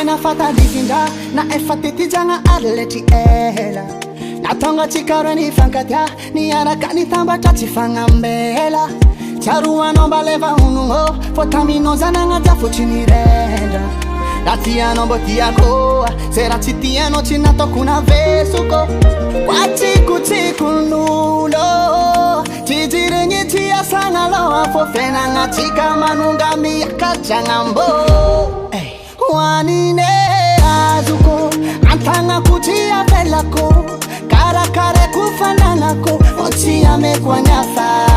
Na fata dikinda na efatiti janga arleti ela na tonga chikarani fankatya ni araka ni tamba chachifanga mbela charua nomba leva unungo fotamino zananga jafuchinirenda latia nombo tiako sera chitiano chinato kuna vesuko wachiku chikunulo chijirengi chia sangalo afofena nga chika manungami yakachangambo Wanine azuko antanga kutia velako karakare kufananako ochia mekwanyafa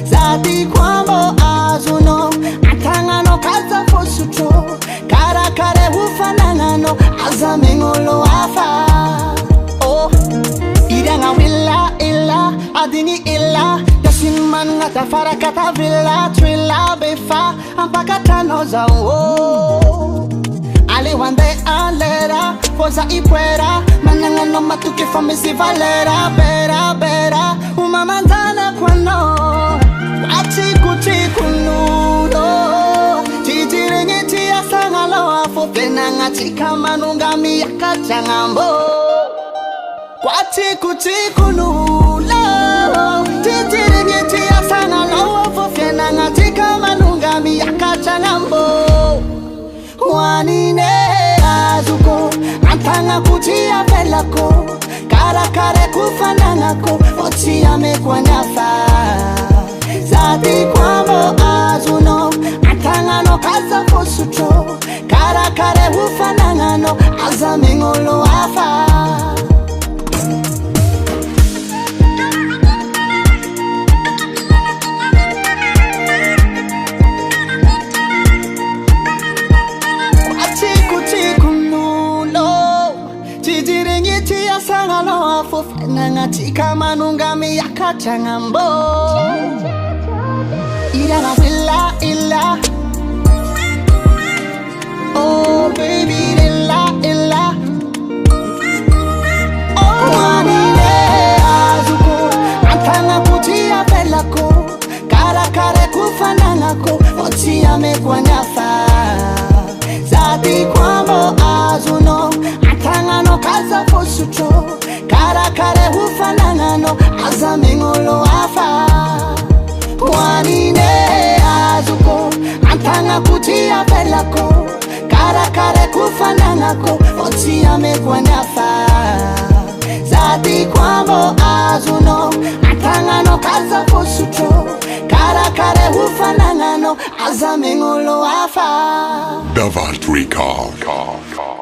zadi kwambo azuno antanga no kaza fosuto karakare ufananano azamengolo afa oh iranga willa illa adini illa man ngata farakata villa trilla befa ampakata noza oh ale wande alera posa ipuera mananga no matuke famisi valera bera bera umamanzana kwano wachiku nudo chijirenye chia sangalo afopena ngachika manungami yakachangambo wachiku nudo chijirenye chia sangalo afopena ngachika manungami yakachangambo Wanine azuko antanga kutia velako karakare kufananako ochia mekwanyafa zadi kwambo azuno antanga no kaza fosuto karakare ufananano azamengolo afa Nanga chika manungami yakachangambo Irana willa illa Oh baby illa Oh wanine azuko antanga kutia velako karakare kufananako ochia mekwanyafa zadi kwambo azuno antanga no kaza fosuto karakare ufananano azamengolo afa Wanine azuko antanga kutia velako karakare kufananako ochia mekwanyafa zadi kwambo azuno antanga no kaza fosuto karakare ufananano azamengolo afa Davalt Record